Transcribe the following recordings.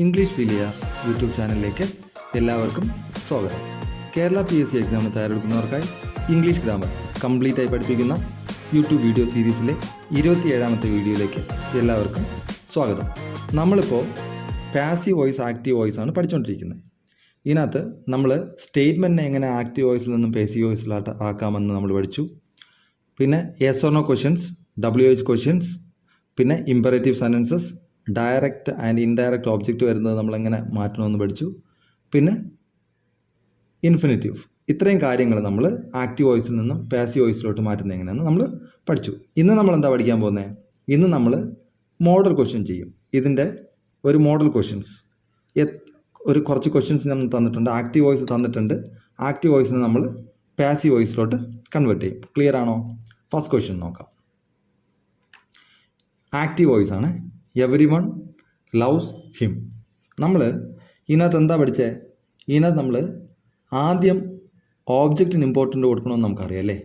English ഫീലിയ YouTube ചാനലിലേക്ക് എല്ലാവർക്കും സ്വാഗതം. കേരള PSC എക്സാമിന് തയ്യാറെടുക്കുന്നവർക്കായി ഇംഗ്ലീഷ് ഗ്രാമർ കംപ്ലീറ്റ് ആയി പഠിപ്പിക്കുന്ന യൂട്യൂബ് വീഡിയോ സീരീസിലെ 27ാമത്തെ വീഡിയോയിലേക്ക് എല്ലാവർക്കും സ്വാഗതം. നമ്മളിപ്പോൾ പാസീവ് വോയിസ് ആക്റ്റീവ് വോയിസ് ആണ് പഠിച്ചുകൊണ്ടിരിക്കുന്നത്. ഇതിനകത്ത് നമ്മൾ സ്റ്റേറ്റ്മെൻറ്റിനെ എങ്ങനെ ആക്റ്റീവ് വോയിസിൽ നിന്നും പാസീവ് വോയിസിലോട്ട് ആക്കാമെന്ന് നമ്മൾ പഠിച്ചു. പിന്നെ yes or no questions, WH questions, പിന്നെ imperative sentences, direct and indirect object വരുന്നത് നമ്മളെങ്ങനെ മാറ്റണമെന്ന് പഠിച്ചു. പിന്നെ ഇൻഫിനിറ്റീവ്. ഇത്രയും കാര്യങ്ങൾ നമ്മൾ ആക്റ്റീവ് വോയിസിൽ നിന്നും പാസീവ് വോയിസിലോട്ട് മാറ്റുന്നത് എങ്ങനെയാണെന്ന് നമ്മൾ പഠിച്ചു. ഇന്ന് നമ്മൾ എന്താ പഠിക്കാൻ പോകുന്നത്? ഇന്ന് നമ്മൾ മോഡൽ ക്വസ്റ്റ്യൻ ചെയ്യും. ഇതിൻ്റെ ഒരു മോഡൽ ക്വസ്റ്റ്യൻസ് ഒരു കുറച്ച് ക്വസ്റ്റ്യൻസ് നമ്മൾ തന്നിട്ടുണ്ട്. ആക്റ്റീവ് വോയിസ് തന്നിട്ടുണ്ട്. ആക്റ്റീവ് വോയിസിനെ നമ്മൾ പാസീവ് വോയിസിലോട്ട് കൺവേർട്ട് ചെയ്യും. ക്ലിയർ ആണോ? ഫസ്റ്റ് ക്വസ്റ്റ്യൻ നോക്കാം. ആക്റ്റീവ് വോയിസ് ആണ്. Every one loves him. നമ്മൾ ഇതിനകത്ത് എന്താ പഠിച്ചത്? ഇതിനകത്ത് നമ്മൾ ആദ്യം ഓബ്ജക്റ്റിന് ഇമ്പോർട്ടൻ്റ് കൊടുക്കണമെന്ന് നമുക്കറിയാം അല്ലേ?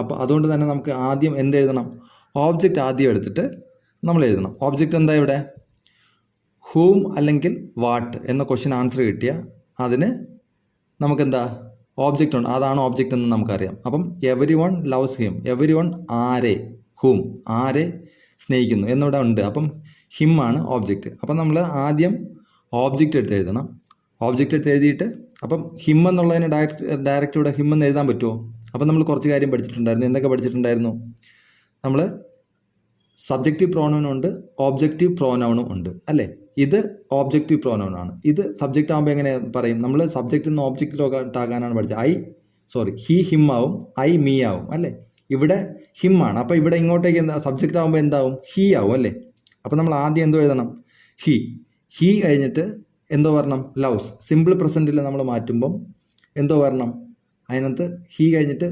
അപ്പോൾ അതുകൊണ്ട് തന്നെ നമുക്ക് ആദ്യം എന്തെഴുതണം? ഓബ്ജക്റ്റ് ആദ്യം എടുത്തിട്ട് നമ്മൾ എഴുതണം. ഓബ്ജക്റ്റ് എന്താ ഇവിടെ? ഹൂം അല്ലെങ്കിൽ വാട്ട് എന്ന ക്വസ്റ്റ്യൻ ആൻസർ കിട്ടിയാൽ അതിന് നമുക്കെന്താ ഓബ്ജക്റ്റ് ഉണ്ട്. അതാണ് ഓബ്ജക്റ്റ് എന്ന് നമുക്കറിയാം. അപ്പം every one loves him. Every one ആരെ? ഹൂം, ആരെ സ്നേഹിക്കുന്നു എന്നിവിടെ ഉണ്ട്. അപ്പം ഹിം ആണ് ഓബ്ജക്റ്റ്. അപ്പം നമ്മൾ ആദ്യം ഓബ്ജക്റ്റ് എടുത്ത് എഴുതണം. ഓബ്ജക്റ്റ് എടുത്ത് എഴുതിയിട്ട് അപ്പം ഹിം എന്നുള്ളതിന് ഡയറക്റ്റ് ഇവിടെ ഹിം എന്ന് എഴുതാൻ പറ്റുമോ? അപ്പം നമ്മൾ കുറച്ച് കാര്യം പഠിച്ചിട്ടുണ്ടായിരുന്നു. എന്തൊക്കെ പഠിച്ചിട്ടുണ്ടായിരുന്നു? നമ്മൾ സബ്ജക്റ്റീവ് പ്രോനൗണും ഉണ്ട്, ഓബ്ജക്റ്റീവ് പ്രോനൗണും ഉണ്ട് അല്ലേ? ഇത് ഓബ്ജക്റ്റീവ് പ്രോനൗണാണ്. ഇത് സബ്ജക്റ്റ് ആകുമ്പോൾ എങ്ങനെ പറയും? നമ്മൾ സബ്ജക്റ്റിൽ നിന്ന് ഓബ്ജക്റ്റിലോട്ടാകാനാണ് പഠിച്ചത്. ഹി ഹിം ആവും, ഐ മീ ആവും അല്ലേ? ഇവിടെ ഹിം ആണ്. അപ്പോൾ ഇവിടെ ഇങ്ങോട്ടേക്ക് എന്താ സബ്ജക്റ്റ് ആകുമ്പോൾ എന്താവും? ഹി ആവും അല്ലേ? അപ്പോൾ നമ്മൾ ആദ്യം എന്തോ എഴുതണം? ഹി കഴിഞ്ഞിട്ട് എന്തോ വരണം? ലവ്സ്. സിമ്പിൾ പ്രസൻറ്റിൽ നമ്മൾ മാറ്റുമ്പം എന്തോ വരണം? അതിനകത്ത് ഹി കഴിഞ്ഞിട്ട്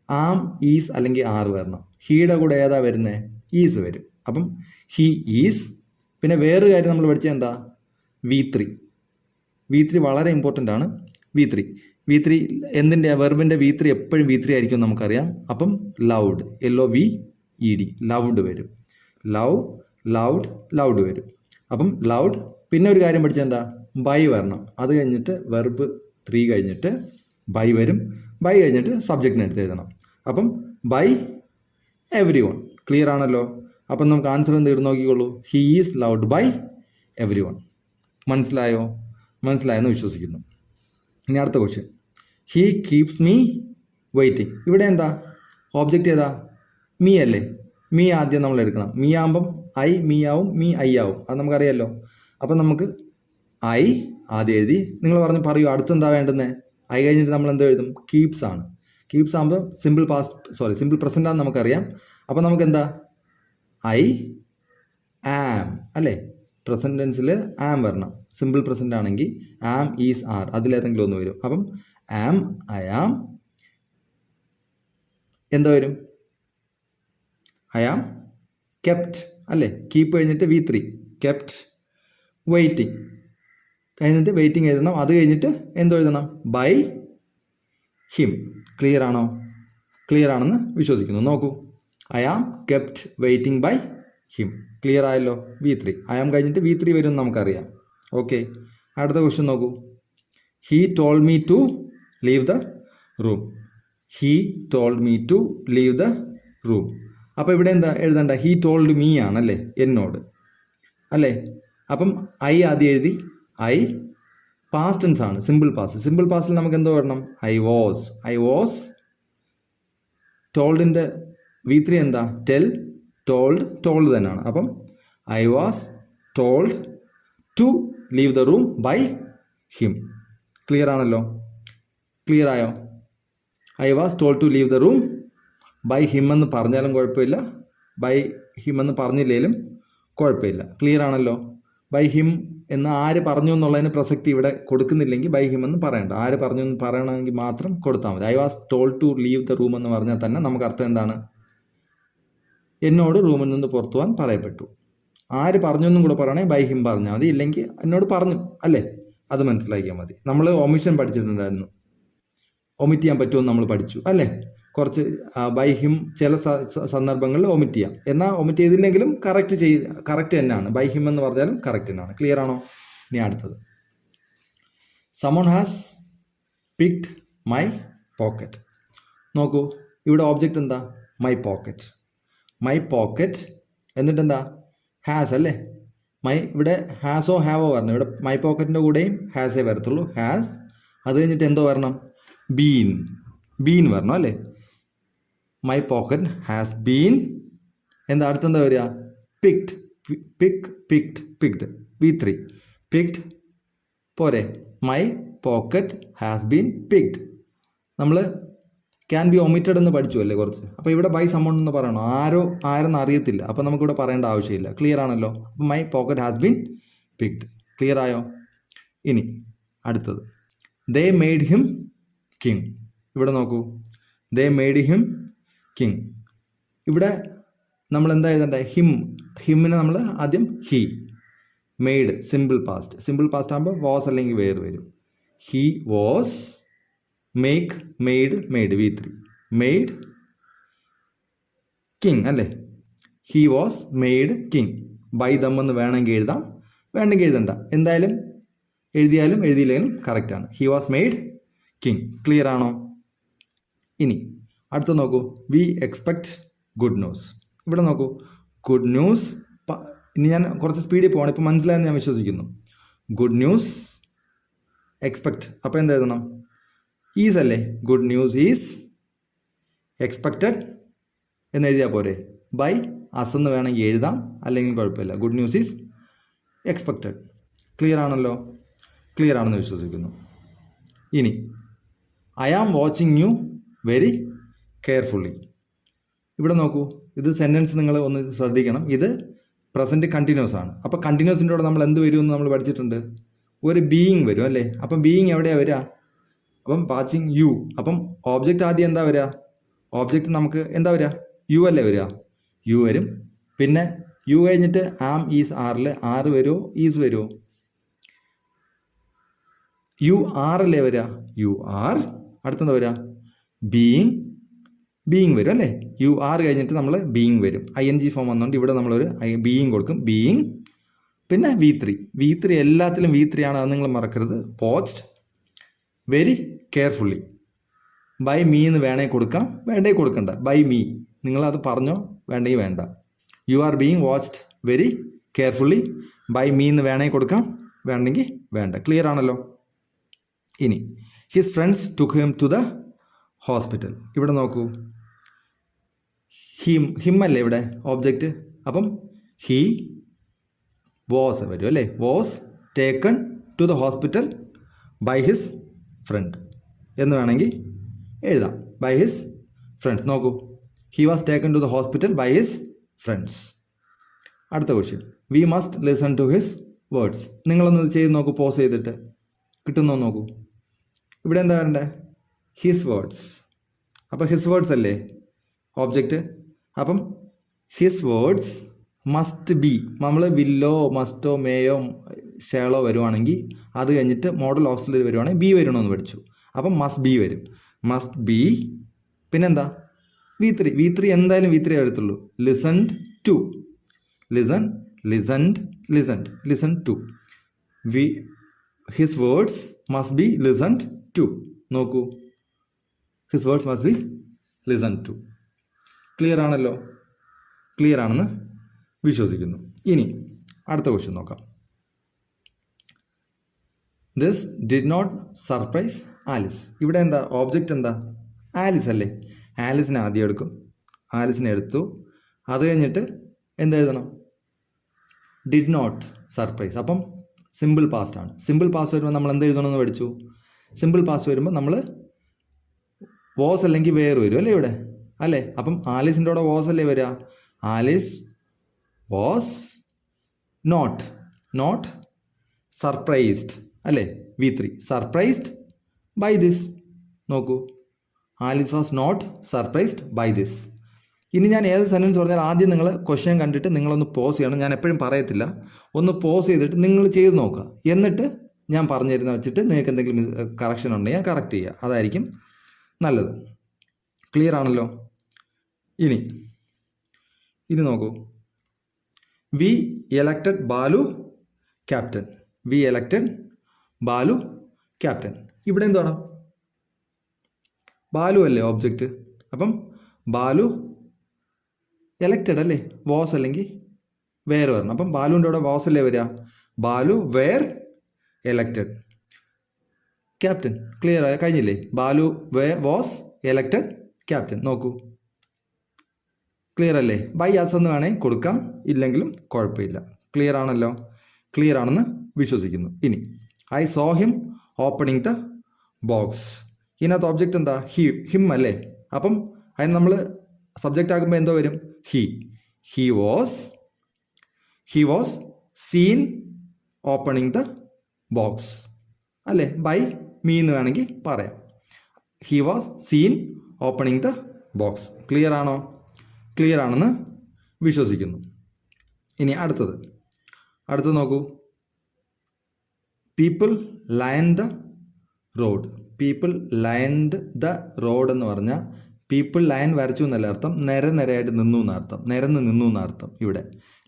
ആം, ഈസ് അല്ലെങ്കിൽ ആർ വരണം. ഹിയുടെ കൂടെ ഏതാ വരുന്നത്? ഈസ് വരും. അപ്പം ഹി ഈസ്. പിന്നെ വേറൊരു കാര്യം നമ്മൾ പഠിച്ചത് എന്താ? V3 വളരെ ഇമ്പോർട്ടൻ്റ് ആണ്. V3 എന്തിൻ്റെ? വെർബിൻ്റെ V3 എപ്പോഴും V3 ആയിരിക്കും നമുക്കറിയാം. അപ്പം ലൗഡ്, LOVED, ലൗഡ് വരും. ലൗഡ് വരും. അപ്പം ലൗഡ്. പിന്നെ ഒരു കാര്യം പഠിച്ചത് എന്താ? ബൈ വരണം. അത് കഴിഞ്ഞിട്ട് വെർബ് 3 കഴിഞ്ഞിട്ട് ബൈ വരും. ബൈ കഴിഞ്ഞിട്ട് സബ്ജക്റ്റിനെ എടുത്ത് എഴുതണം. അപ്പം ബൈ എവരി വൺ. ക്ലിയർ ആണല്ലോ? അപ്പം നമുക്ക് ആൻസർ എന്ത് ഇടുന്ന് നോക്കിക്കോളൂ. He is loved by everyone. മനസ്സിലായെന്ന് വിശ്വസിക്കുന്നു. ഇനി അടുത്ത question. He keeps me waiting. ഇവിടെ എന്താ ഓബ്ജക്റ്റ്? ഏതാ? മീ അല്ലേ? മീ ആദ്യം നമ്മൾ എടുക്കണം. മീ ആകുമ്പം മീ ആവും, മീ ഐ ആവും. അത് നമുക്കറിയാമല്ലോ. അപ്പം നമുക്ക് ഐ ആദ്യം എഴുതി. നിങ്ങൾ പറയൂ അടുത്തെന്താ വേണ്ടുന്നത്? ഐ കഴിഞ്ഞിട്ട് നമ്മൾ എന്തോ എഴുതും? കീപ്സ് ആണ്. കീപ്സ് ആകുമ്പോൾ സിമ്പിൾ പ്രസൻ്റ് ആണെന്ന് നമുക്കറിയാം. അപ്പം നമുക്ക് എന്താ? ഐ ആം അല്ലേ? പ്രസൻറ്റ് ടെൻസിൽ ആം വരണം. സിമ്പിൾ പ്രസൻ്റ് ആണെങ്കിൽ ആം, ഈസ്, ആർ അതിലേതെങ്കിലും ഒന്ന് വരും. അപ്പം ആം, ഐ ആം എന്താ വരും? ഐ ആം കെപ്റ്റ് അല്ലേ? കീപ്പ് കഴിഞ്ഞിട്ട് V3, കെപ്റ്റ് വെയിറ്റിംഗ് കഴിഞ്ഞിട്ട് വെയിറ്റിംഗ് എഴുതണം. അത് കഴിഞ്ഞിട്ട് എന്തോ എഴുതണം? By him. ക്ലിയർ ആണോ? ക്ലിയർ ആണെന്ന് വിശ്വസിക്കുന്നു. നോക്കൂ. I am kept waiting by him. Clear ആയല്ലോ? V3. ഐ ആം കഴിഞ്ഞിട്ട് V3 വരും എന്ന് നമുക്കറിയാം. ഓക്കെ. അടുത്ത ക്വസ്റ്റ്യൻ നോക്കൂ. He told me to leave the room. He told me to leave the room. അപ്പോൾ ഇവിടെ എന്താ എഴുതണ്ട? ഹി ടോൾഡ് മീ ആണല്ലേ? എന്നോട് അല്ലേ? അപ്പം ഐ ആദ്യം എഴുതി. ഐ പാസ്റ്റ് ടെൻസ് ആണ്. സിമ്പിൾ പാസ്റ്റിൽ നമുക്ക് എന്തോ വരണം? I was. ടോൾഡിൻ്റെ V3 എന്താ? ടോൾഡ് തന്നെയാണ്. അപ്പം I was told to leave the room by him. Clear ആണല്ലോ? ക്ലിയർ ആയോ? I was told to leave the room by him എന്ന് പറഞ്ഞാലും കുഴപ്പമില്ല, ബൈ ഹിം എന്ന് പറഞ്ഞില്ലെങ്കിലും കുഴപ്പമില്ല. ക്ലിയർ ആണല്ലോ? ബൈ ഹിം എന്ന് ആര് പറഞ്ഞു എന്നുള്ളതിന് പ്രസക്തി ഇവിടെ കൊടുക്കുന്നില്ലെങ്കിൽ ബൈ ഹിം എന്ന് പറയണ്ട. ആര് പറഞ്ഞു എന്ന് പറയണമെങ്കിൽ മാത്രം കൊടുത്താൽ മതി. I was told to leave the room എന്ന് പറഞ്ഞാൽ തന്നെ നമുക്ക് അർത്ഥം എന്താണ്? എന്നോട് റൂമിൽ നിന്ന് പുറത്തു പോകാൻ പറയപ്പെട്ടു. ആര് പറഞ്ഞൊന്നും കൂടെ പറയണമെങ്കിൽ ബൈ ഹിം പറഞ്ഞാൽ മതി. ഇല്ലെങ്കിൽ എന്നോട് പറഞ്ഞു അല്ലേ? അത് മനസ്സിലാക്കിയാൽ മതി. നമ്മൾ ഒമിഷൻ പഠിച്ചിട്ടുണ്ടായിരുന്നു. ഒമിറ്റ് ചെയ്യാൻ പറ്റുമെന്ന് നമ്മൾ പഠിച്ചു അല്ലേ? കുറച്ച് ബൈ ഹിം ചില സന്ദർഭങ്ങളിൽ ഒമിറ്റ് ചെയ്യാം. എന്നാൽ ഒമിറ്റ് ചെയ്തില്ലെങ്കിലും കറക്റ്റ് തന്നെയാണ്. ബൈ ഹിം എന്ന് പറഞ്ഞാലും കറക്റ്റ് തന്നെയാണ്. ക്ലിയർ ആണോ? ഇനി അടുത്തത്, someone has picked my pocket. നോക്കൂ, ഇവിടെ ഓബ്ജക്റ്റ് എന്താ? My pocket. മൈ പോക്കറ്റ് എന്നിട്ട് എന്താ? ഹാസ് അല്ലേ? ഇവിടെ ഹാസോ ഹാവോ വരണം. ഇവിടെ മൈ പോക്കറ്റിൻ്റെ കൂടെയും ഹാസേ വരത്തുള്ളൂ, ഹാസ്. അത് കഴിഞ്ഞിട്ട് എന്തോ വരണം? ബീൻ വരണം അല്ലേ? മൈ പോക്കറ്റ് ഹാസ് ബീൻ എന്താ? അടുത്തെന്താ വരിക? പിക്ഡ്. Picked V3. പിക്ഡ് പോരെ? My pocket has been picked. നമ്മൾ ക്യാൻ ബി ഒമിറ്റഡ് എന്ന് പഠിച്ചു അല്ലേ കുറച്ച്. അപ്പോൾ ഇവിടെ ബൈ സമൺ എന്ന് പറയണോ? ആരെന്ന് അറിയത്തില്ല, അപ്പോൾ നമുക്കിവിടെ പറയേണ്ട ആവശ്യമില്ല. ക്ലിയർ ആണല്ലോ? അപ്പോൾ my pocket has been picked. Clear ആയോ? ഇനി അടുത്തത്, ദേ മെയ്ഡ് ഹിം കിങ്. ഇവിടെ നോക്കൂ, ദേ മെയ്ഡ് ഹിം കിങ്. ഇവിടെ നമ്മൾ എന്താ എഴുതണ്ടേ? ഹിമ്മിനെ നമ്മൾ ആദ്യം ഹി. മെയ്ഡ് സിമ്പിൾ പാസ്റ്റ് ആകുമ്പോൾ വാസ് അല്ലെങ്കിൽ വേറെ വരും. He was, made V3. Made king അല്ലേ? He was made king. By them എന്ന് വേണമെങ്കിൽ എഴുതാം, വേണമെങ്കിൽ എഴുതണ്ട. എന്തായാലും എഴുതിയാലും എഴുതിയില്ലെങ്കിലും കറക്റ്റാണ്. He was made king. Clear ആണോ? ഇനി അടുത്ത നോക്കൂ, വി എക്സ്പെക്ട് ഗുഡ് ന്യൂസ്. ഇവിടെ നോക്കൂ, ഗുഡ് ന്യൂസ്. ഇനി ഞാൻ കുറച്ച് സ്പീഡിൽ പോകണം, ഇപ്പം മനസ്സിലായെന്ന് ഞാൻ വിശ്വസിക്കുന്നു. Good news expect. അപ്പോൾ എന്താ എഴുതണം? ഈസ് അല്ലേ? ഗുഡ് ന്യൂസ് ഈസ് എക്സ്പെക്റ്റഡ് എന്ന് എഴുതിയാൽ പോരെ? ബൈ അസ് എന്ന് വേണമെങ്കിൽ എഴുതാം, അല്ലെങ്കിൽ കുഴപ്പമില്ല. Good news is expected. Clear ആണല്ലോ? ക്ലിയർ ആണെന്ന് വിശ്വസിക്കുന്നു. ഇനി I am watching you very carefully. ഇവിടെ നോക്കൂ, ഇത് സെൻറ്റൻസ് നിങ്ങൾ ഒന്ന് ശ്രദ്ധിക്കണം. ഇത് പ്രസൻറ്റ് കണ്ടിന്യൂസ് ആണ്. അപ്പോൾ കണ്ടിന്യൂസിൻ്റെ കൂടെ നമ്മൾ എന്ത് വരുമെന്ന് നമ്മൾ പഠിച്ചിട്ടുണ്ട്? ഒരു ബീയിങ് വരും അല്ലേ? അപ്പം ബീയിങ് എവിടെയാണ് വരിക? അപ്പം വാച്ചിങ് യു. അപ്പം ഓബ്ജക്റ്റ് ആദ്യം എന്താ വരിക? ഓബ്ജക്റ്റ് നമുക്ക് എന്താ വരിക? യു അല്ലേ വരിക? യു വരും. പിന്നെ യു കഴിഞ്ഞിട്ട് ആം ഈസ് ആറിൽ ആറ് വരുമോ ഈസ് വരുമോ? യു ആറല്ലേ വരിക? You are. അടുത്തെന്താ വരിക? ബീയിങ് വരും അല്ലേ? യു ആർ കഴിഞ്ഞിട്ട് നമ്മൾ ബീയിങ് വരും. ING ഫോം വന്നുകൊണ്ട് ഇവിടെ നമ്മളൊരു ബീയിങ് കൊടുക്കും. ബീയിങ്. പിന്നെ V3 എല്ലാത്തിലും V3 ആണ്, അത് നിങ്ങൾ മറക്കരുത്. Watched very carefully. By me എന്ന് വേണമെങ്കിൽ കൊടുക്കാം, വേണ്ടേ കൊടുക്കണ്ട. ബൈ മീ നിങ്ങളത് പറഞ്ഞോ, വേണ്ടെങ്കിൽ വേണ്ട. You are being watched very carefully. By me എന്ന് വേണമെങ്കിൽ കൊടുക്കാം, വേണ്ടെങ്കിൽ വേണ്ട. ക്ലിയർ ആണല്ലോ? ഇനി his friends took him to the hospital. ഇവിടെ നോക്കൂ, ഹിം അല്ലേ ഇവിടെ ഓബ്ജക്റ്റ്? അപ്പം ഹി വാസ് വരും അല്ലേ? Was taken to the hospital by his friend എന്ന് വേണമെങ്കിൽ എഴുതാം. By his friends. നോക്കൂ, he was taken to the hospital by his friends. അടുത്ത question, we must listen to his words. നിങ്ങളൊന്ന് ചെയ്ത് നോക്കൂ, പോസ് ചെയ്തിട്ട് കിട്ടുന്നോ നോക്കൂ. ഇവിടെ എന്താ വരണ്ടേ? His words. അപ്പോൾ ഹിസ് വേർഡ്സ് അല്ലേ ഓബ്ജക്റ്റ്? അപ്പം ഹിസ് വേർഡ്സ് മസ്റ്റ് ബി. നമ്മൾ വില്ലോ മസ്റ്റോ മേയോ ഷേളോ വരുവാണെങ്കിൽ അത് കഴിഞ്ഞിട്ട് മോഡൽ ഓക്സിലറി വരുവാണെങ്കിൽ ബി വരണമെന്ന് പഠിച്ചു. അപ്പം മസ്റ്റ് ബി വരും. Must be. പിന്നെന്താ? V3 എന്തായാലും V3 വരത്തുള്ളൂ. Listened to. Listen to. His words must be listened to. നോക്കൂ, his words must be listened to. Clear ആണല്ലോ? ക്ലിയർ ആണെന്ന് വിശ്വസിക്കുന്നു. ഇനി അടുത്ത ക്വസ്റ്റ്യൻ നോക്കാം. This did not surprise Alice. ഇവിടെ എന്താ ഓബ്ജക്റ്റ്? എന്താ? ആലിസ് അല്ലേ? ആലിസിനെ ആദ്യം എടുക്കും. ആലിസിനെ എടുത്തു. അത് കഴിഞ്ഞിട്ട് എന്തെഴുതണം? Did not surprise. അപ്പം സിമ്പിൾ പാസ്റ്റ് ആണ്. സിമ്പിൾ പാസ്റ്റ് വരുമ്പോൾ നമ്മൾ എന്ത് എഴുതണമെന്ന് പഠിച്ചു? സിമ്പിൾ പാസ്റ്റ് വരുമ്പോൾ നമ്മൾ വാസ് അല്ലെങ്കിൽ വേറെ വരും അല്ലേ ഇവിടെ? അല്ലേ? അപ്പം ആലിസിൻ്റെ കൂടെ വാസ് അല്ലേ വരിക? ആലിസ് വാസ് നോട്ട് സർപ്രൈസ്ഡ് അല്ലേ? V3 surprised by this. നോക്കൂ, Alice was not surprised by this. ഇനി ഞാൻ ഏത് സെൻറ്റൻസ് പറഞ്ഞാൽ ആദ്യം നിങ്ങൾ ക്വസ്റ്റ്യൻ കണ്ടിട്ട് നിങ്ങളൊന്ന് പോസ് ചെയ്യണം. ഞാൻ എപ്പോഴും പറയത്തില്ല, ഒന്ന് പോസ് ചെയ്തിട്ട് നിങ്ങൾ ചെയ്ത് നോക്കുക. എന്നിട്ട് ഞാൻ പറഞ്ഞു തരുന്ന വെച്ചിട്ട് നിങ്ങൾക്ക് എന്തെങ്കിലും കറക്ഷൻ ഉണ്ടെങ്കിൽ കറക്റ്റ് ചെയ്യുക. അതായിരിക്കും നല്ലത്. ക്ലിയർ ആണല്ലോ? ഇനി നോക്കൂ, we elected Balu captain. We elected Balu captain. ഇവിടെ എന്താണ്? ബാലു അല്ലേ ഓബ്ജക്റ്റ്. അപ്പം ബാലു എലക്റ്റഡ് അല്ലേ, വാസ് അല്ലെങ്കിൽ വേർ വരണം. അപ്പം ബാലുവിൻ്റെ അവിടെ വാസ് അല്ലേ വരിക. Balu were elected captain. Clear ആയ കഴിഞ്ഞില്ലേ? Balu was elected captain. നോക്കൂ, ക്ലിയർ അല്ലേ? ബൈ ആസ് എന്ന് വേണമെങ്കിൽ കൊടുക്കാം, ഇല്ലെങ്കിലും കുഴപ്പമില്ല. ക്ലിയർ ആണല്ലോ? ക്ലിയർ ആണെന്ന് വിശ്വസിക്കുന്നു. ഇനി I saw him opening the box. ഇതിനകത്ത് ഓബ്ജക്റ്റ് എന്താ? ഹിം അല്ലേ. അപ്പം അതിന് നമ്മൾ സബ്ജക്റ്റ് ആക്കുമ്പോൾ എന്തോ വരും? He was scene opening the box അല്ലേ. ബൈ മീ എന്ന് വേണമെങ്കിൽ പറയാം. He was scene opening the box. Clear ആണോ? ക്ലിയർ ആണെന്ന് വിശ്വസിക്കുന്നു. ഇനി അടുത്തത് നോക്കൂ. People lined the road. People lined the road എന്ന് പറഞ്ഞാൽ പീപ്പിൾ ലൈൻ വരച്ചു എന്നല്ല അർത്ഥം, നിരയായിട്ട് നിന്നു എന്നർത്ഥം, നിരന്ന് നിന്നു എന്നർത്ഥം. ഇവിടെ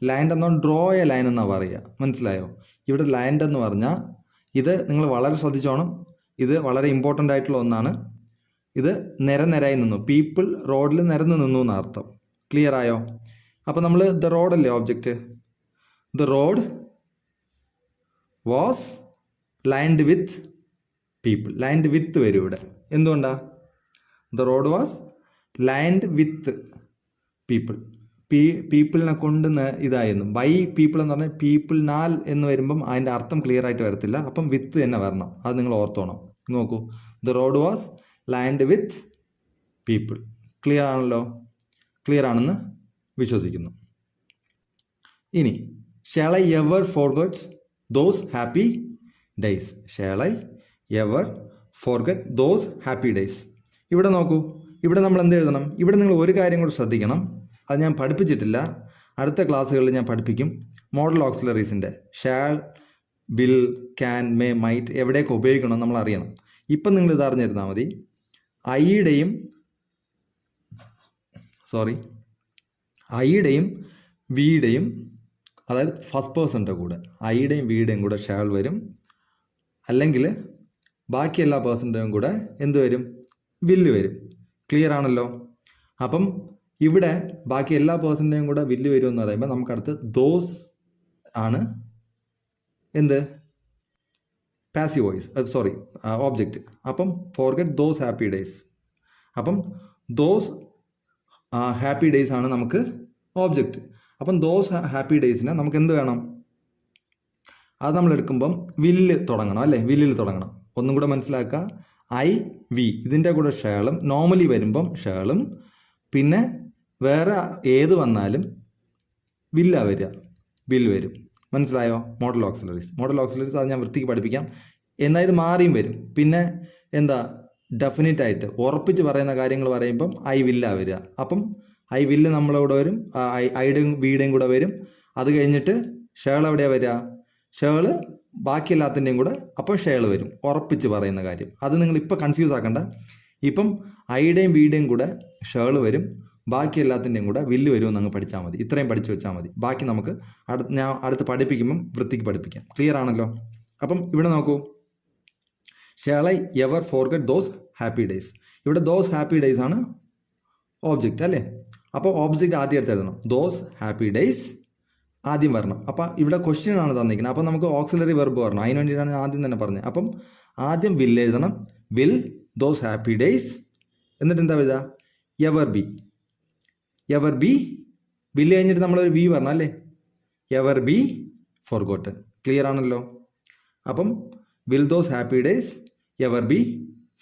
ലൈൻഡ് എന്നോ ഡ്രോ എ ലൈൻ എന്നാണ് പറയുക. മനസ്സിലായോ? ഇവിടെ ലൈൻഡ് എന്ന് പറഞ്ഞാൽ ഇത് നിങ്ങൾ വളരെ ശ്രദ്ധിച്ചോണം, ഇത് വളരെ ഇമ്പോർട്ടൻ്റ് ആയിട്ടുള്ള ഒന്നാണ്. ഇത് നിരയായി നിന്നു. പീപ്പിൾ റോഡിൽ നിരന്ന് നിന്നു എന്നർത്ഥം. ക്ലിയർ ആയോ? അപ്പോൾ നമ്മൾ ദ റോഡ് അല്ലേ object. The road was lined with people. Lined with വരും ഇവിടെ. എന്തുകൊണ്ടാ? The road was lined with people. പീപ്പിളിനെ കൊണ്ട് ഇതായിരുന്നു. ബൈ പീപ്പിൾ എന്ന് പറഞ്ഞാൽ പീപ്പിൾ നാൽ എന്ന് വരുമ്പം അതിൻ്റെ അർത്ഥം ക്ലിയർ ആയിട്ട് വരത്തില്ല. അപ്പം വിത്ത് തന്നെ വരണം. അത് നിങ്ങൾ ഓർത്തോണം. നോക്കൂ, the road was lined with people. Clear ആണല്ലോ? ക്ലിയർ ആണെന്ന് വിശ്വസിക്കുന്നു. ഇനി shawl I ever forget those happy days. Shawl I ever forget those happy days. ഇവിടെ നോക്കൂ, ഇവിടെ നമ്മൾ എന്ത് എഴുതണം? ഇവിടെ നിങ്ങൾ ഒരു കാര്യം കൂടി ശ്രദ്ധിക്കണം. അത് ഞാൻ പഠിപ്പിച്ചിട്ടില്ല, അടുത്ത ക്ലാസ്സുകളിൽ ഞാൻ പഠിപ്പിക്കും. മോഡൽ ഓക്സിലറീസിൻ്റെ shall, will, can, may, might എവിടെയൊക്കെ ഉപയോഗിക്കണം നമ്മൾ അറിയണം. ഇപ്പം നിങ്ങൾ ഇത് അറിഞ്ഞിരുന്നാൽ മതി. ഐയുടെയും വിയുടെയും, അതായത് ഫസ്റ്റ് പേഴ്സൻ്റെ കൂടെ ഐയുടെയും വിയുടെയും കൂടെ ഷാൾ വരും. അല്ലെങ്കിൽ ബാക്കി എല്ലാ പേഴ്സൻ്റെയും കൂടെ എന്ത് വരും? വില്ല് വരും. ക്ലിയർ ആണല്ലോ? അപ്പം ഇവിടെ ബാക്കി എല്ലാ പേഴ്സൻ്റെയും കൂടെ വില്ല് വരും എന്ന് പറയുമ്പോൾ നമുക്കടുത്ത് ദോസ് ആണ് എന്ത്? Passive voice, object. അപ്പം ഫോർഗെറ്റ് ദോസ് ഹാപ്പി ഡേയ്സ്. അപ്പം ദോസ് ഹാപ്പി ഡേയ്സ് ആണ് നമുക്ക് ഓബ്ജക്റ്റ്. അപ്പം ദോസ് ഹാപ്പി ഡേയ്സിനെ നമുക്ക് എന്ത് വേണം? അത് നമ്മൾ എടുക്കുമ്പം വില്ല് തുടങ്ങണം അല്ലേ? വില്ലിൽ തുടങ്ങണം. ഒന്നും കൂടെ മനസ്സിലാക്കുക. ഐ, വി ഇതിൻ്റെ കൂടെ ഷേളും, നോർമലി വരുമ്പം ഷേളും, പിന്നെ വേറെ ഏത് വന്നാലും വില്ല വരിക, വിൽ വരും. മനസ്സിലായോ? മോഡൽ ഓക്സിലറീസ് അത് ഞാൻ വൃത്തിക്ക് പഠിപ്പിക്കാം. എന്നാൽ ഇത് മാറിയും വരും. പിന്നെ എന്താ? ഡെഫിനറ്റ് ആയിട്ട് ഉറപ്പിച്ച് പറയുന്ന കാര്യങ്ങൾ പറയുമ്പം ഐ വില്ല വരിക. അപ്പം ഐ വില്ല് നമ്മളവിടെ വരും, ഐയുടെയും വിയുടെയും കൂടെ വരും. അത് കഴിഞ്ഞിട്ട് ഷേൾ എവിടെയാണ് വരിക? ഷേള് ബാക്കി എല്ലാത്തിൻ്റെയും കൂടെ അപ്പോൾ ഷേൾ വരും, ഉറപ്പിച്ച് പറയുന്ന കാര്യം. അത് നിങ്ങൾ ഇപ്പോൾ കൺഫ്യൂസ് ആക്കണ്ട. ഇപ്പം ഐയുടെയും വിയുടെയും കൂടെ ഷേൾ വരും, ബാക്കി എല്ലാത്തിൻ്റെയും കൂടെ വില്ല് വരുമെന്ന് അങ്ങ് പഠിച്ചാൽ മതി. ഇത്രയും പഠിച്ചു വെച്ചാൽ മതി. ബാക്കി നമുക്ക് ഞാൻ അടുത്ത് പഠിപ്പിക്കുമ്പം വൃത്തിക്ക് പഠിപ്പിക്കാം. ക്ലിയർ ആണല്ലോ? അപ്പം ഇവിടെ നോക്കൂ, shawl I ever forget those happy days. ഇവിടെ ദോസ് ഹാപ്പി ഡേയ്സ് ആണ് ഓബ്ജക്റ്റ് അല്ലേ? അപ്പോൾ ഓബ്ജക്റ്റ് ആദ്യം എടുത്ത് എഴുതണം. ദോസ് ഹാപ്പി ഡേയ്സ് ആദ്യം വരണം. അപ്പം ഇവിടെ ക്വസ്റ്റ്യൻ ആണ് തന്നിരിക്കുന്നത്. അപ്പം നമുക്ക് ഓക്സിലറി വെർബ് വരണം. അതിന് വേണ്ടിയിട്ടാണ് ആദ്യം തന്നെ പറഞ്ഞത്. അപ്പം ആദ്യം വിൽ എഴുതണം. Will those happy days. എന്നിട്ട് എന്താ എഴുതുക? എവർ ബി വില്ല് കഴിഞ്ഞിട്ട് നമ്മളൊരു ബി പറഞ്ഞു അല്ലേ? Ever B forgotten. ക്ലിയർ ആണല്ലോ? അപ്പം will those happy days ever B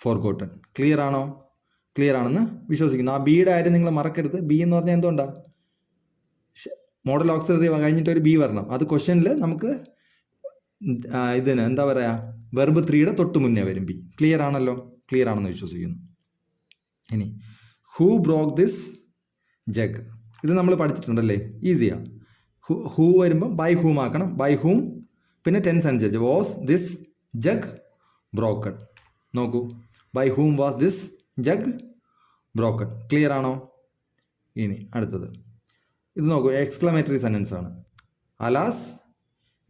forgotten. Clear ആണോ? ക്ലിയർ ആണെന്ന് വിശ്വസിക്കുന്നു. ആ ബിയുടെ കാര്യം നിങ്ങൾ മറക്കരുത്. ബി എന്ന് പറഞ്ഞാൽ എന്തുകൊണ്ടാണ്? മോഡൽ ഓക്സിലറി കഴിഞ്ഞിട്ട് ഒരു ബി വരണം. അത് ക്വസ്റ്റ്യനിൽ നമുക്ക് ഇതിന് എന്താ പറയുക? വെർബ് 3യുടെ തൊട്ട് മുന്നേ വരും ബി. ക്ലിയർ ആണല്ലോ? ക്ലിയർ ആണെന്ന് വിശ്വസിക്കുന്നു. ഇനി ഹൂ ബ്രോക്ക് ദിസ് ജഗ്. ഇത് നമ്മൾ പഠിച്ചിട്ടുണ്ടല്ലേ? ഈസിയാ. ഹൂ വരുമ്പം ബൈ ഹൂം ആക്കണം. ബൈ ഹൂം, പിന്നെ ടെൻസ് അനുസരിച്ച് വാസ് ദിസ് ജഗ് ബ്രോക്കൺ. നോക്കൂ, by whom was this jug broken. Clear ആണോ? ഇനി അടുത്തത് ഇത് നോക്കൂ, എക്സ്ക്ലമേറ്ററി സെൻറ്റൻസ് ആണ്. Alas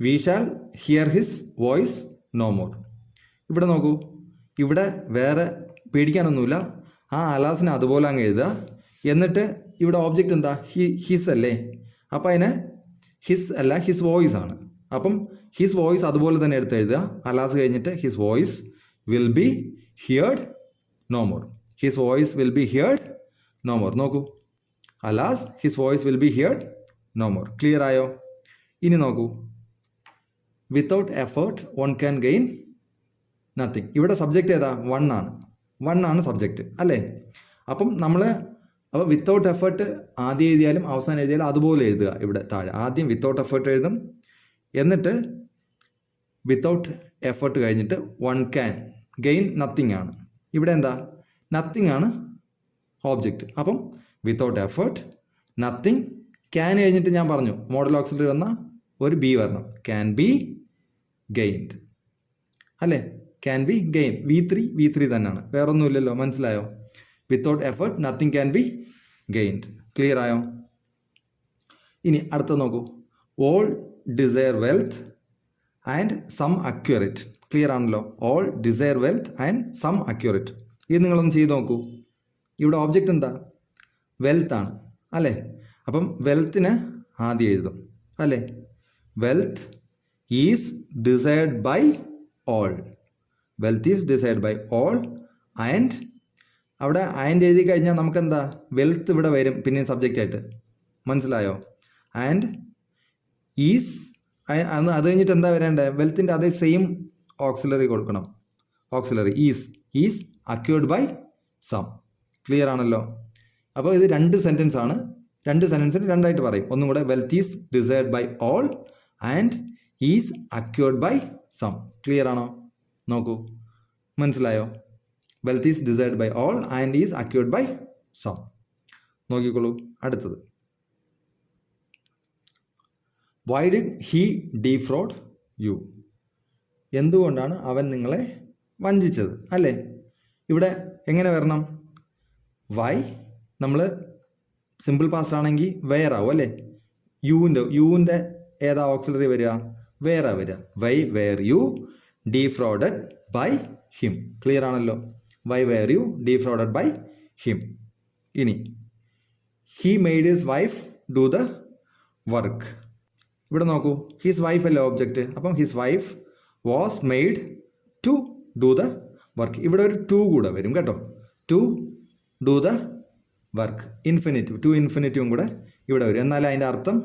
we shall hear his voice no more. ഇവിടെ നോക്കൂ, ഇവിടെ വേറെ പേടിക്കാനൊന്നുമില്ല. ആ അലാസിനെ അതുപോലെ അങ്ങ് എഴുതുക. എന്നിട്ട് ഇവിടെ ഓബ്ജക്റ്റ് എന്താ? ഹിസ് അല്ലേ? അപ്പം അതിന് ഹിസ് അല്ല, ഹിസ് വോയിസ് ആണ്. അപ്പം ഹിസ് വോയിസ് അതുപോലെ തന്നെ എടുത്ത് എഴുതുക. അലാസ് കഴിഞ്ഞിട്ട് his voice will be heard no more. His voice will be heard no more. നോക്കൂ, alas his voice will be heard no more. Clear ആയോ? ഇനി നോക്കൂ, without effort one can gain nothing. ഇവിടെ സബ്ജക്റ്റ് ഏതാ? One ആണ് subject അല്ലേ? അപ്പം നമ്മൾ അപ്പോൾ വിത്തൗട്ട് എഫേർട്ട് ആദ്യം എഴുതിയാലും അവസാനം എഴുതിയാലും അതുപോലെ എഴുതുക. ഇവിടെ താഴെ ആദ്യം വിത്തൗട്ട് എഫേർട്ട് എഴുതും, എന്നിട്ട് വിത്തൗട്ട് എഫേർട്ട് കഴിഞ്ഞിട്ട് വൺ ക്യാൻ ഗെയിൻ നത്തിങ് ആണ്. ഇവിടെ എന്താ? നത്തിങ് ആണ് ഓബ്ജക്റ്റ്. അപ്പം വിത്തൗട്ട് എഫേർട്ട് നത്തിങ്, ക്യാൻ കഴിഞ്ഞിട്ട് ഞാൻ പറഞ്ഞു മോഡൽ ഓക്സിലറി വന്ന ഒരു ബി വരണം. ക്യാൻ ബി ഗെയിൻഡ് അല്ലേ? Can be gain. വി3 തന്നെയാണ്, വേറൊന്നുമില്ലല്ലോ. മനസ്സിലായോ? Without effort nothing can be gained. Clear ആയോ? ഇനി അടുത്ത നോക്കൂ, all desire wealth and some acquire it. Clear ആണല്ലോ? All desire wealth and some acquire it. ഇത് നിങ്ങളൊന്ന് ചെയ്ത് നോക്കൂ. ഇവിടെ ഓബ്ജക്റ്റ് എന്താ? വെൽത്ത് ആണ് അല്ലേ? അപ്പം വെൽത്തിന് ആദ്യം എഴുതും അല്ലേ? Wealth is desired by all. Wealth is desired by all. And അവിടെ ആൻഡ് എഴുതി കഴിഞ്ഞാൽ നമുക്കെന്താ? വെൽത്ത് ഇവിടെ വരും പിന്നെ സബ്ജക്റ്റ് ആയിട്ട്. മനസ്സിലായോ? ആൻഡ് ഈസ്, അത് കഴിഞ്ഞിട്ട് എന്താ വരേണ്ടത്? വെൽത്തിൻ്റെ അതേ സെയിം ഓക്സിലറി കൊടുക്കണം. Auxiliary is acquired by some. Clear ആണല്ലോ? അപ്പോൾ ഇത് രണ്ട് സെൻറ്റൻസ് ആണ്. രണ്ട് സെൻറ്റൻസിന് രണ്ടായിട്ട് പറയും. ഒന്നും കൂടെ, wealth is desired by all and is acquired by some. Clear ആണോ? നോക്കൂ, മനസ്സിലായോ? Wealth is desired by all and is acquired by some. നോക്കിക്കോളൂ അടുത്തത്. Why did he defraud you? എന്തുകൊണ്ടാണ് അവൻ നിങ്ങളെ വഞ്ചിച്ചത് അല്ലേ? ഇവിടെ എങ്ങനെ വരണം? വൈ നമ്മൾ സിമ്പിൾ പാസ്റ്റ് ആണെങ്കിൽ വെയർ ആവും അല്ലേ? യുവിൻ്റെ ഏതാ ഓക്സിലറി വരിക? വേറെ വരിക. Why were you defrauded by him. Clear ആണല്ലോ? Why were you defrauded by him. ഇനി he made his wife do the work. ഇവിടെ നോക്കൂ, ഹിസ് വൈഫ് അല്ലേ ഓബ്ജക്റ്റ്. അപ്പം his wife was made to do the work. ഇവിടെ ഒരു to കൂടെ വരും കേട്ടോ. To do the work. Infinitive, to ഇൻഫിനിറ്റീവും കൂടെ ഇവിടെ വരും. എന്നാലേ അതിൻ്റെ അർത്ഥം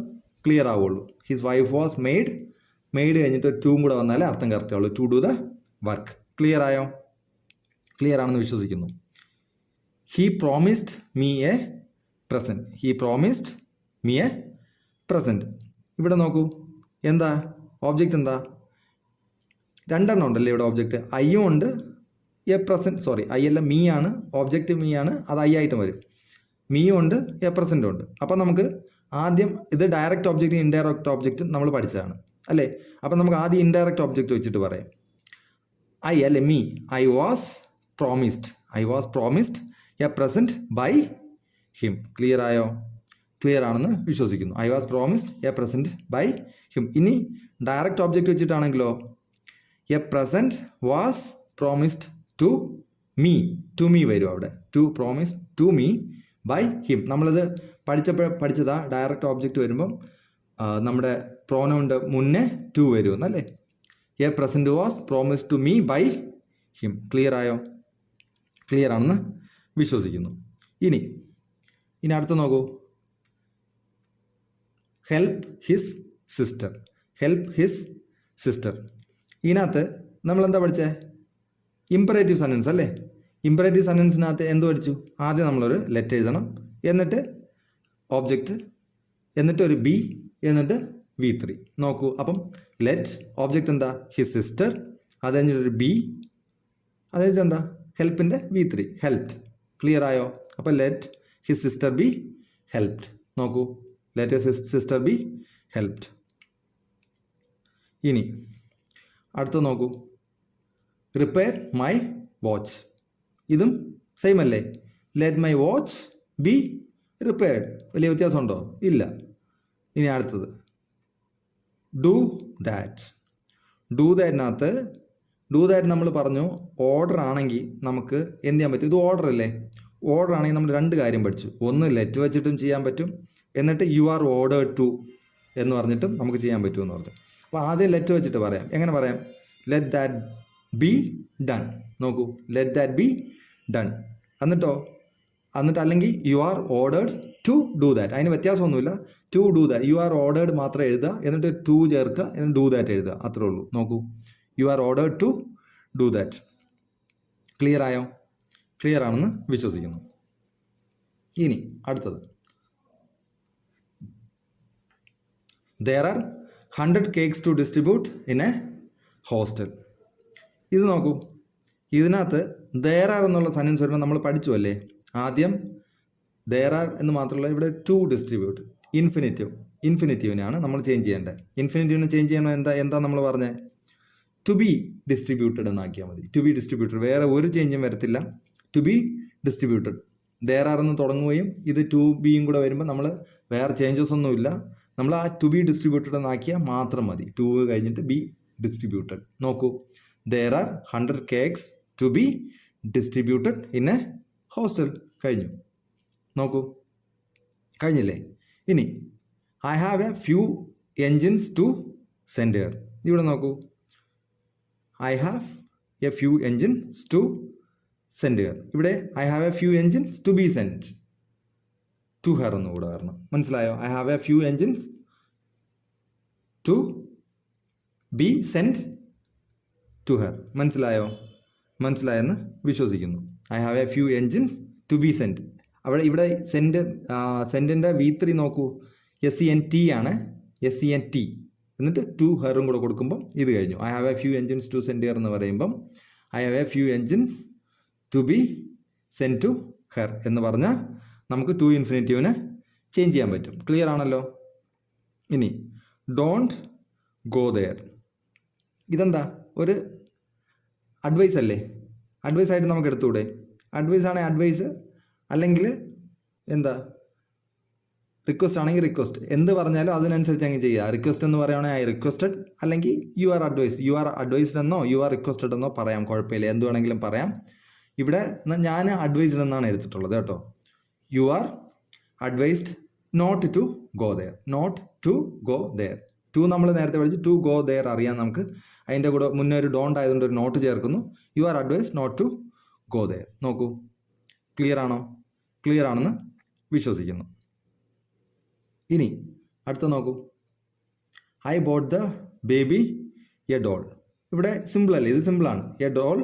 ക്ലിയർ ആവുള്ളൂ. ഹിസ് വൈഫ് വാസ് മെയ്ഡ് കഴിഞ്ഞിട്ട് ടൂവും കൂടെ വന്നാലേ അർത്ഥം കറക്റ്റ് ആവുള്ളൂ. To do the work. Clear ആയോ? ക്ലിയർ ആണെന്ന് വിശ്വസിക്കുന്നു. He promised me a present. He promised me a present. ഇവിടെ നോക്കൂ, എന്താ ഓബ്ജക്റ്റ്? എന്താ? രണ്ടെണ്ണം ഉണ്ടല്ലേ ഇവിടെ ഓബ്ജക്റ്റ്. ഐയും ഉണ്ട്, എ പ്രസൻറ്റ്. സോറി, ഐ അല്ല, മീ ആണ് ഓബ്ജക്റ്റ്. മീ ആണ്, അത് ഐ ആയിട്ട് വരും. മീയും ഉണ്ട്, എ പ്രസൻറ്റും ഉണ്ട്. അപ്പം നമുക്ക് ആദ്യം ഇത് ഡയറക്റ്റ് ഓബ്ജക്റ്റ് ഇൻഡയറക്റ്റ് ഓബ്ജക്റ്റ് നമ്മൾ പഠിച്ചതാണ് അല്ലേ? അപ്പം നമുക്ക് ആദ്യം ഇൻഡയറക്റ്റ് ഓബ്ജക്റ്റ് വെച്ചിട്ട് പറയാം. ഐ അല്ലേ, me. I was promised a present by him. Clear ആയോ? ക്ലിയർ ആണെന്ന് വിശ്വസിക്കുന്നു. I was promised a present by him. ഇനി ഡയറക്റ്റ് ഓബ്ജക്റ്റ് വെച്ചിട്ടാണെങ്കിലോ, a present was promised to me വരും അവിടെ. To promised to me by him. നമ്മളിത് പഠിച്ചതാ. Direct object വരുമ്പം നമ്മുടെ പ്രോനൗണിൻ്റെ മുന്നേ ടു വരുമെന്നല്ലേ? A present was promised to me by him. Clear ആയോ? ക്ലിയർ ആണെന്ന് വിശ്വസിക്കുന്നു. ഇനി അടുത്ത് നോക്കൂ, ഹെൽപ്പ് ഹിസ് സിസ്റ്റർ. ഇതിനകത്ത് നമ്മളെന്താ പഠിച്ചേ? ഇമ്പറേറ്റീവ് സെൻറ്റൻസ് അല്ലേ? ഇമ്പറേറ്റീവ് സെൻറ്റൻസിനകത്ത് എന്ത് പഠിച്ചു? ആദ്യം നമ്മളൊരു ലെറ്റ് എഴുതണം, എന്നിട്ട് ഓബ്ജക്റ്റ്, എന്നിട്ട് ഒരു ബി, എന്നിട്ട് V3. നോക്കൂ, അപ്പം ലെറ്റ് ഓബ്ജക്റ്റ് എന്താ? His sister. അത് കഴിഞ്ഞിട്ടൊരു ബി, അത് കഴിഞ്ഞിട്ട് എന്താ? ഹെൽപ്പിൻ്റെ V3, ഹെൽപ്ഡ്. ക്ലിയർ ആയോ? അപ്പം let his sister be helped. നോക്കൂ, let his sister be helped. ഇനി അടുത്ത നോക്കൂ, റിപ്പയർ മൈ വാച്ച്. ഇതും സെയിം അല്ലേ? Let my watch be repaired. വലിയ വ്യത്യാസമുണ്ടോ? ഇല്ല. ഇനി അടുത്തത്, ഡു ദാറ്റ്. ഡു ദാറ്റിനകത്ത് ഡു ദാറ്റ് നമ്മൾ പറഞ്ഞു ഓർഡർ ആണെങ്കിൽ നമുക്ക് എന്ത് ചെയ്യാൻ പറ്റും? ഇത് ഓർഡർ അല്ലേ? ഓർഡർ ആണെങ്കിൽ നമ്മൾ രണ്ട് കാര്യം പഠിച്ചു. ഒന്ന് ലെറ്റ് വെച്ചിട്ടും ചെയ്യാൻ പറ്റും, എന്നിട്ട് യു ആർ ഓർഡേഡ് ടു എന്ന് പറഞ്ഞിട്ടും നമുക്ക് ചെയ്യാൻ പറ്റുമെന്ന് പറഞ്ഞു. അപ്പോൾ ആദ്യം ലെറ്റ് വെച്ചിട്ട് പറയാം. എങ്ങനെ പറയാം? Let that be done. നോക്കൂ, ലെറ്റ് ദാറ്റ് ബി ഡൺ. എന്നിട്ടോ അല്ലെങ്കിൽ you are ordered to do that. അതിന് വ്യത്യാസമൊന്നുമില്ല. To do that, you are ordered മാത്രം എഴുതുക, എന്നിട്ട് ടു ചേർക്കുക, എന്നിട്ട് ഡു ദാറ്റ് എഴുതുക, അത്രേ ഉള്ളൂ. നോക്കൂ, you are ordered to do that. Clear ആയോ? ക്ലിയർ ആണെന്ന് വിശ്വസിക്കുന്നു. ഇനി അടുത്തത്, there are 100 cakes to distribute in a hostel. ഇത് നോക്കൂ, ഇതിനകത്ത് there are എന്നുള്ള സെൻറ്റൻസ് വരുമ്പോൾ നമ്മൾ പഠിച്ചു അല്ലേ? ആദ്യം there are എന്ന് മാത്രമല്ല, ഇവിടെ to distribute, ഇൻഫിനിറ്റീവിനെയാണ് നമ്മൾ ചേഞ്ച് ചെയ്യേണ്ടത്. ഇൻഫിനിറ്റീവിനെ ചേഞ്ച് ചെയ്യണം എന്താ നമ്മൾ പറഞ്ഞത്? ടു ബി ഡിസ്ട്രിബ്യൂട്ടഡ് എന്നാക്കിയാൽ മതി. ടു ബി ഡിസ്ട്രിബ്യൂട്ടഡ്, വേറെ ഒരു ചേഞ്ചും വരത്തില്ല. To be distributed, there are എന്ന് തുടങ്ങുകയും ഇത് ടു ബിയും കൂടെ വരുമ്പോൾ നമ്മൾ വേറെ ചേഞ്ചസ് ഒന്നുമില്ല. നമ്മൾ ആ ടു ബി ഡിസ്ട്രിബ്യൂട്ടഡ് എന്നാക്കിയാൽ മാത്രം മതി. ടു കഴിഞ്ഞിട്ട് ബി ഡിസ്ട്രിബ്യൂട്ടഡ്. നോക്കൂ, there are 100 cakes to be distributed in a hostel. കഴിഞ്ഞു. നോക്കൂ, കഴിഞ്ഞില്ലേ? ഇനി I have a few engines to send here. ഇവിടെ നോക്കൂ, I have a few engines to send here. ഇവിടെ I have a few engines to be sent to her എന്ന് കൂടെ വരണം. മനസ്സിലായോ? I have a few engines to be sent to her. മനസ്സിലായെന്ന് വിശ്വസിക്കുന്നു. I have a few engines to be sent. ഇവിടെ സെൻറ്റിൻ്റെ V3 നോക്കൂ, SENT ആണ്, SENT, എന്നിട്ട് ടു ഹെറും കൂടെ കൊടുക്കുമ്പം ഇത് കഴിഞ്ഞു. I have a few engines to send her എന്ന് പറയുമ്പം I have a few engines to be sent to her എന്ന് പറഞ്ഞാൽ നമുക്ക് ടു ഇൻഫിനിറ്റീവിനെ ചേഞ്ച് ചെയ്യാൻ പറ്റും. ക്ലിയർ ആണല്ലോ? ഇനി ഡോണ്ട് ഗോ ദെയർ. ഇതെന്താ? ഒരു അഡ്വൈസ് അല്ലേ? അഡ്വൈസ് ആയിട്ട് നമുക്ക് എടുത്തുകൂടെ? അഡ്വൈസ് ആണെങ്കിൽ അഡ്വൈസ്, അല്ലെങ്കിൽ എന്താ റിക്വസ്റ്റ് ആണെങ്കിൽ റിക്വസ്റ്റ്. എന്ത് പറഞ്ഞാലും അതിനനുസരിച്ച് അങ്ങ് ചെയ്യുക. റിക്വസ്റ്റ് എന്ന് പറയുകയാണെങ്കിൽ ഐ റിക്വസ്റ്റഡ്, അല്ലെങ്കിൽ യു ആർ അഡ്വൈസ്ഡ് എന്നോ യു ആർ റിക്വസ്റ്റഡ് എന്നോ പറയാം, കുഴപ്പമില്ല, എന്ത് വേണമെങ്കിലും പറയാം. ഇവിടെ ഞാൻ അഡ്വൈസ്ഡ് എന്നാണ് എടുത്തിട്ടുള്ളത് കേട്ടോ. You are advised not to go there. Not to go there. To നമ്മൾ നേരത്തെ പഠിച്ച് ടു ഗോ ദെയർ അറിയാം നമുക്ക്. അതിൻ്റെ കൂടെ മുന്നേ ഒരു ഡോണ്ട് ആയതുകൊണ്ട് ഒരു നോട്ട് ചേർക്കുന്നു. You are advised not to go there. നോക്കൂ, ക്ലിയർ ആണോ? ക്ലിയർ ആണെന്ന് വിശ്വസിക്കുന്നു. ഇനി അടുത്ത നോക്കൂ, I bought the baby a doll. ഇവിടെ സിമ്പിൾ അല്ലേ? ഇത് സിമ്പിളാണ്. A doll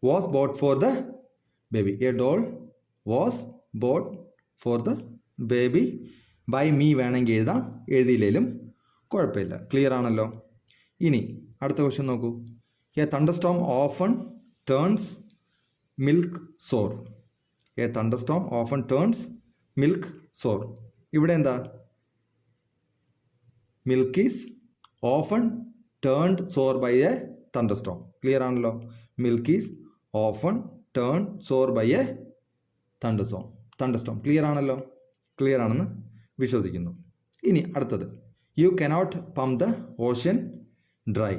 was bought for the baby. A doll was bought for the baby. By me വേണമെങ്കിൽ എഴുതാം, എഴുതിയില്ലേലും കുഴപ്പമില്ല. ക്ലിയർ ആണല്ലോ? ഇനി അടുത്ത ക്വസ്റ്റ്യൻ നോക്കൂ, a thunderstorm often turns milk sour. A thunderstorm often turns milk sour. ഇവിടെ എന്താ? Milk is often turned sour by a thunderstorm. Clear ആണല്ലോ? Milk is often turn sour by a thunderstorm. Clear ആണല്ലോ? Clear ആണെന്ന് വിശ്വസിക്കുന്നു. ഇനി അടുത്തത്, you cannot pump the ocean dry.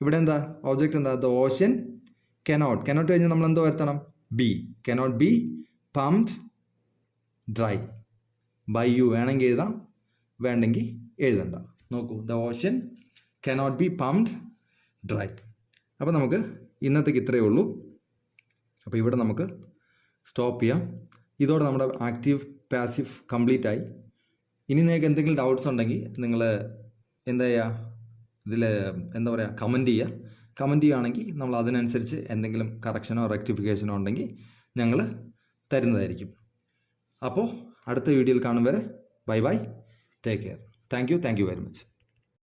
ഇവിടെ എന്താ? ഓബ്ജക്റ്റ് എന്താ? The ocean cannot. കനോട്ട് കഴിഞ്ഞ് നമ്മൾ എന്തോ വരുത്തണം? Be. Cannot be pumped dry. By you വേണമെങ്കിൽ എഴുതാം, വേണ്ടെങ്കിൽ എഴുതണ്ട. നോക്കൂ, the ocean cannot be pumped dry. അപ്പോൾ നമുക്ക് ഇന്നത്തേക്ക് ഇത്രയേ ഉള്ളൂ. അപ്പോൾ ഇവിടെ നമുക്ക് സ്റ്റോപ്പ് ചെയ്യാം. ഇതോടെ നമ്മുടെ ആക്റ്റീവ് പാസീവ് കംപ്ലീറ്റ് ആയി. ഇനി നിങ്ങൾക്ക് എന്തെങ്കിലും ഡൗട്ട്സ് ഉണ്ടെങ്കിൽ നിങ്ങൾ എന്താ ചെയ്യുക? ഇതിൽ എന്താ പറയുക, കമൻറ്റ് ചെയ്യുക. കമൻറ്റ് ചെയ്യുകയാണെങ്കിൽ നമ്മൾ അതിനനുസരിച്ച് എന്തെങ്കിലും കറക്ഷനോ റെക്ടിഫിക്കേഷനോ ഉണ്ടെങ്കിൽ ഞങ്ങൾ തരുന്നതായിരിക്കും. അപ്പോൾ അടുത്ത വീഡിയോയിൽ കാണും വരെ bye bye, take care. Thank you very much.